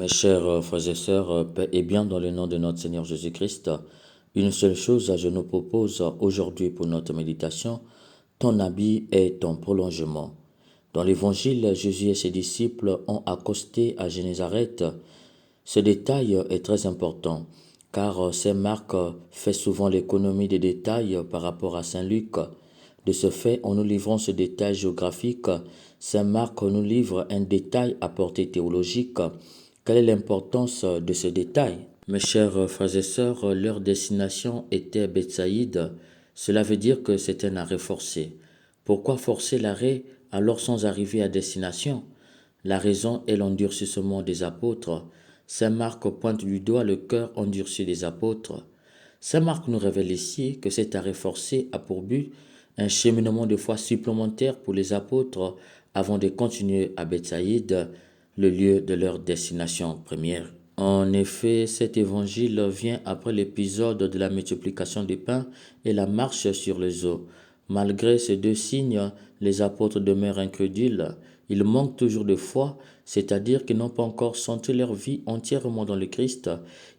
Mes chers frères et sœurs, paix et bien dans le nom de notre Seigneur Jésus-Christ, une seule chose je nous propose aujourd'hui pour notre méditation, ton habit est ton prolongement. Dans l'évangile, Jésus et ses disciples ont accosté à Génézareth. Ce détail est très important, car Saint Marc fait souvent l'économie des détails par rapport à Saint Luc. De ce fait, en nous livrant ce détail géographique, Saint Marc nous livre un détail à portée théologique. Quelle est l'importance de ce détail? Mes chers frères et sœurs, leur destination était Bethsaïde. Cela veut dire que c'est un arrêt forcé. Pourquoi forcer l'arrêt alors sans arriver à destination? La raison est l'endurcissement des apôtres. Saint Marc pointe du doigt le cœur endurci des apôtres. Saint Marc nous révèle ici que cet arrêt forcé a pour but un cheminement de foi supplémentaire pour les apôtres avant de continuer à Bethsaïde, le lieu de leur destination première. En effet, cet évangile vient après l'épisode de la multiplication des pains et la marche sur les eaux. Malgré ces deux signes, les apôtres demeurent incrédules. Ils manquent toujours de foi, c'est-à-dire qu'ils n'ont pas encore senti leur vie entièrement dans le Christ.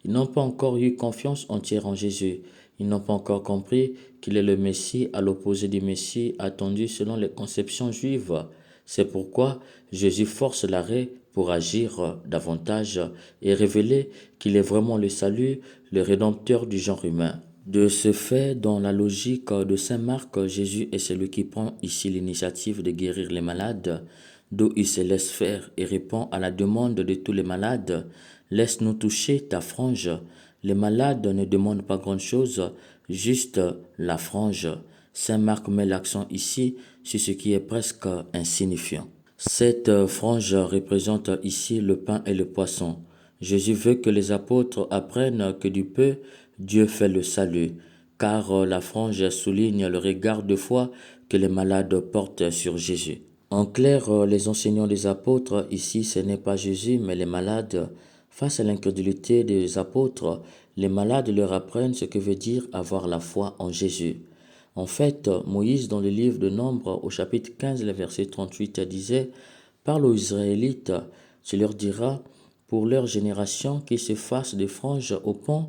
Ils n'ont pas encore eu confiance entière en Jésus. Ils n'ont pas encore compris qu'il est le Messie à l'opposé du Messie attendu selon les conceptions juives. C'est pourquoi Jésus force l'arrêt pour agir davantage et révéler qu'il est vraiment le salut, le rédempteur du genre humain. De ce fait, dans la logique de Saint Marc, Jésus est celui qui prend ici l'initiative de guérir les malades, d'où il se laisse faire et répond à la demande de tous les malades. Laisse-nous toucher ta frange. Les malades ne demandent pas grand-chose, juste la frange. Saint Marc met l'accent ici sur ce qui est presque insignifiant. Cette frange représente ici le pain et le poisson. Jésus veut que les apôtres apprennent que du peu, Dieu fait le salut, car la frange souligne le regard de foi que les malades portent sur Jésus. En clair, les enseignants des apôtres, ici ce n'est pas Jésus, mais les malades. Face à l'incrédulité des apôtres, les malades leur apprennent ce que veut dire avoir la foi en Jésus. En fait, Moïse, dans le livre de Nombres, au chapitre 15, le verset 38, disait « Parle aux Israélites, tu leur diras, pour leur génération, qu'ils se fassent des franges au pont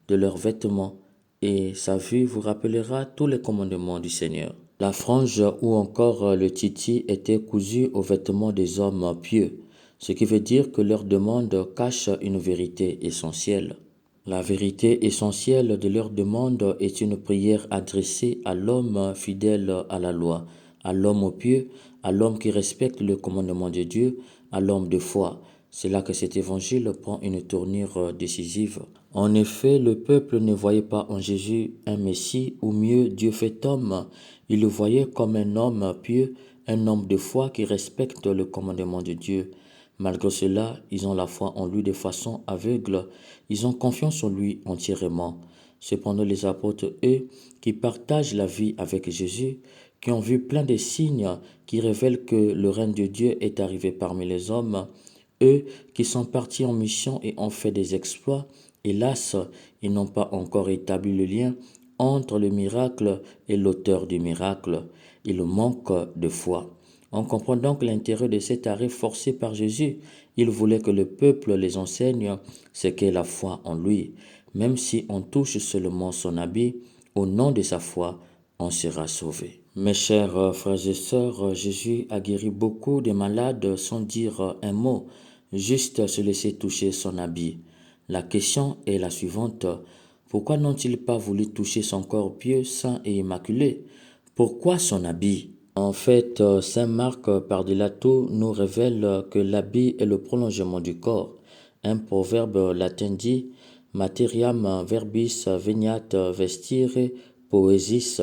de leurs vêtements, et sa vue vous rappellera tous les commandements du Seigneur. » La frange ou encore le titi étaient cousus aux vêtements des hommes pieux, ce qui veut dire que leur demande cache une vérité essentielle. La vérité essentielle de leur demande est une prière adressée à l'homme fidèle à la loi, à l'homme pieux, à l'homme qui respecte le commandement de Dieu, à l'homme de foi. C'est là que cet évangile prend une tournure décisive. En effet, le peuple ne voyait pas en Jésus un Messie, ou mieux Dieu fait homme. Il le voyait comme un homme pieux, un homme de foi qui respecte le commandement de Dieu. Malgré cela, ils ont la foi en lui de façon aveugle. Ils ont confiance en lui entièrement. Cependant, les apôtres, eux, qui partagent la vie avec Jésus, qui ont vu plein de signes qui révèlent que le règne de Dieu est arrivé parmi les hommes, eux qui sont partis en mission et ont fait des exploits, hélas, ils n'ont pas encore établi le lien entre le miracle et l'auteur du miracle. Ils manquent de foi. On comprend donc l'intérêt de cet arrêt forcé par Jésus. Il voulait que le peuple les enseigne ce qu'est la foi en lui. Même si on touche seulement son habit, au nom de sa foi, on sera sauvé. Mes chers frères et sœurs, Jésus a guéri beaucoup de malades sans dire un mot, juste se laisser toucher son habit. La question est la suivante. Pourquoi n'ont-ils pas voulu toucher son corps pieux, saint et immaculé? Pourquoi son habit? En fait, Saint Marc, par-delà tout, nous révèle que l'habit est le prolongement du corps. Un proverbe latin dit Materiam verbis veniat vestire poesis.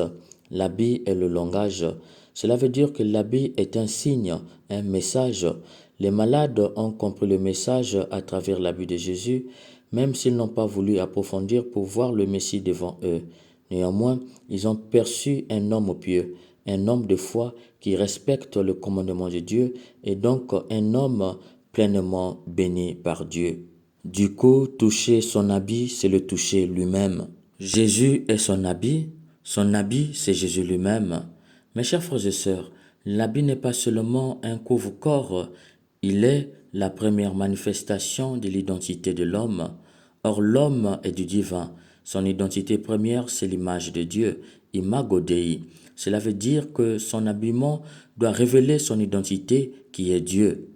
L'habit est le langage. Cela veut dire que l'habit est un signe, un message. Les malades ont compris le message à travers l'habit de Jésus, même s'ils n'ont pas voulu approfondir pour voir le Messie devant eux. Néanmoins, ils ont perçu un homme pieux, un homme de foi qui respecte le commandement de Dieu et donc un homme pleinement béni par Dieu. Du coup, toucher son habit, c'est le toucher lui-même. Jésus est son habit, c'est Jésus lui-même. Mes chers frères et sœurs, l'habit n'est pas seulement un couvre-corps, il est la première manifestation de l'identité de l'homme. Or, l'homme est du divin. Son identité première, c'est l'image de Dieu, imago Dei. Cela veut dire que son habillement doit révéler son identité qui est Dieu.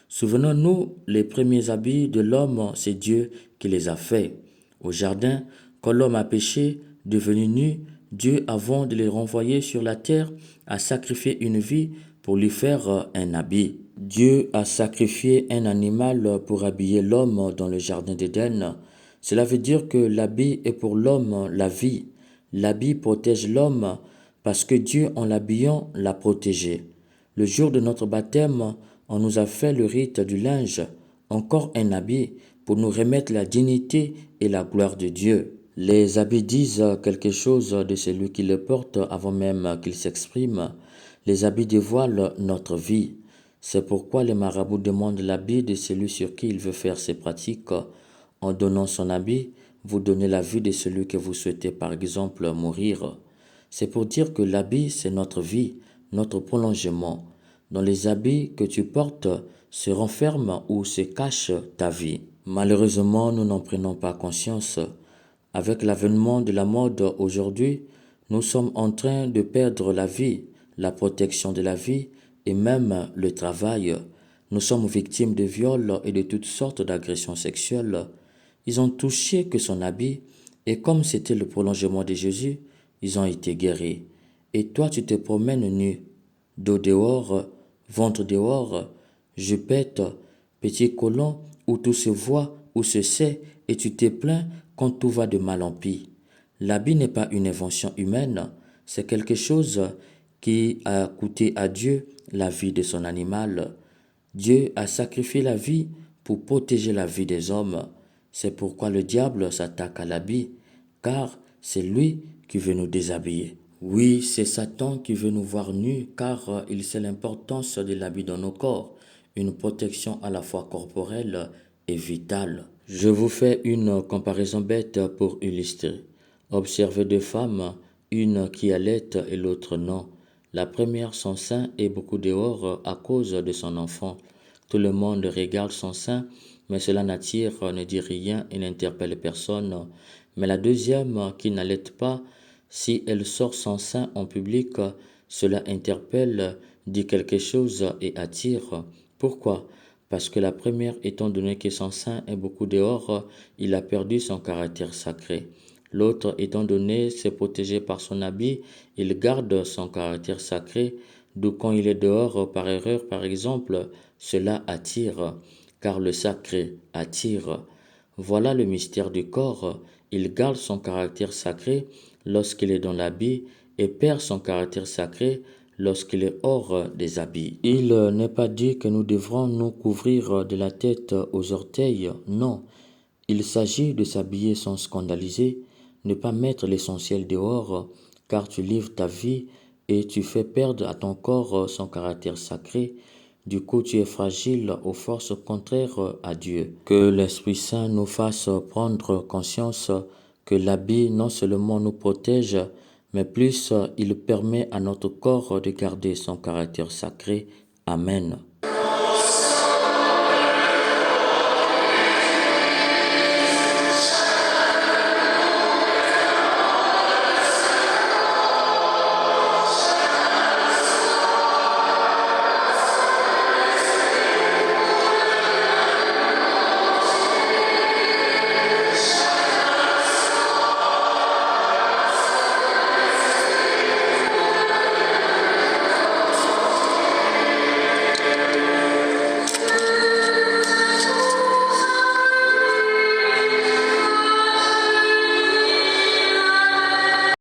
Souvenons-nous, les premiers habits de l'homme, c'est Dieu qui les a faits. Au jardin, quand l'homme a péché, devenu nu, Dieu, avant de les renvoyer sur la terre, a sacrifié une vie pour lui faire un habit. Dieu a sacrifié un animal pour habiller l'homme dans le jardin d'Éden. Cela veut dire que l'habit est pour l'homme la vie. L'habit protège l'homme parce que Dieu, en l'habillant, l'a protégé. Le jour de notre baptême, on nous a fait le rite du linge, encore un habit, pour nous remettre la dignité et la gloire de Dieu. Les habits disent quelque chose de celui qui le porte avant même qu'il s'exprime. Les habits dévoilent notre vie. C'est pourquoi les marabouts demandent l'habit de celui sur qui il veut faire ses pratiques. En donnant son habit, vous donnez la vie de celui que vous souhaitez par exemple mourir. C'est pour dire que l'habit, c'est notre vie, notre prolongement. Dans les habits que tu portes se renferme ou se cache ta vie. Malheureusement, nous n'en prenons pas conscience. Avec l'avènement de la mode aujourd'hui, nous sommes en train de perdre la vie, la protection de la vie et même le travail. Nous sommes victimes de viols et de toutes sortes d'agressions sexuelles. Ils ont touché que son habit et comme c'était le prolongement de Jésus, ils ont été guéris. Et toi, tu te promènes nu, dos dehors, ventre dehors, jupette, petit colon, où tout se voit, où se sait, et tu te plains quand tout va de mal en pis. L'habit n'est pas une invention humaine, c'est quelque chose qui a coûté à Dieu la vie de son animal. Dieu a sacrifié la vie pour protéger la vie des hommes. C'est pourquoi le diable s'attaque à l'habit, car c'est lui qui veut nous déshabiller. Oui, c'est Satan qui veut nous voir nus, car il sait l'importance de l'habit dans nos corps, une protection à la fois corporelle et vitale. Je vous fais une comparaison bête pour illustrer. Observez deux femmes, une qui allait et l'autre non. La première, son sein est beaucoup dehors à cause de son enfant. Tout le monde regarde son sein, mais cela n'attire, ne dit rien et n'interpelle personne. Mais la deuxième, qui n'allait pas, si elle sort son sein en public, cela interpelle, dit quelque chose et attire. Pourquoi? Parce que la première, étant donné que son sein est beaucoup dehors, il a perdu son caractère sacré. L'autre, étant donné, c'est protégé par son habit, il garde son caractère sacré, d'où quand il est dehors par erreur, par exemple, cela attire, car le sacré attire. Voilà le mystère du corps, il garde son caractère sacré lorsqu'il est dans l'habit et perd son caractère sacré lorsqu'il est hors des habits. Il n'est pas dit que nous devrons nous couvrir de la tête aux orteils, non. Il s'agit de s'habiller sans scandaliser, ne pas mettre l'essentiel dehors, car tu livres ta vie et tu fais perdre à ton corps son caractère sacré. Du coup, tu es fragile aux forces contraires à Dieu. Que l'Esprit Saint nous fasse prendre conscience que l'habit non seulement nous protège, mais plus il permet à notre corps de garder son caractère sacré. Amen.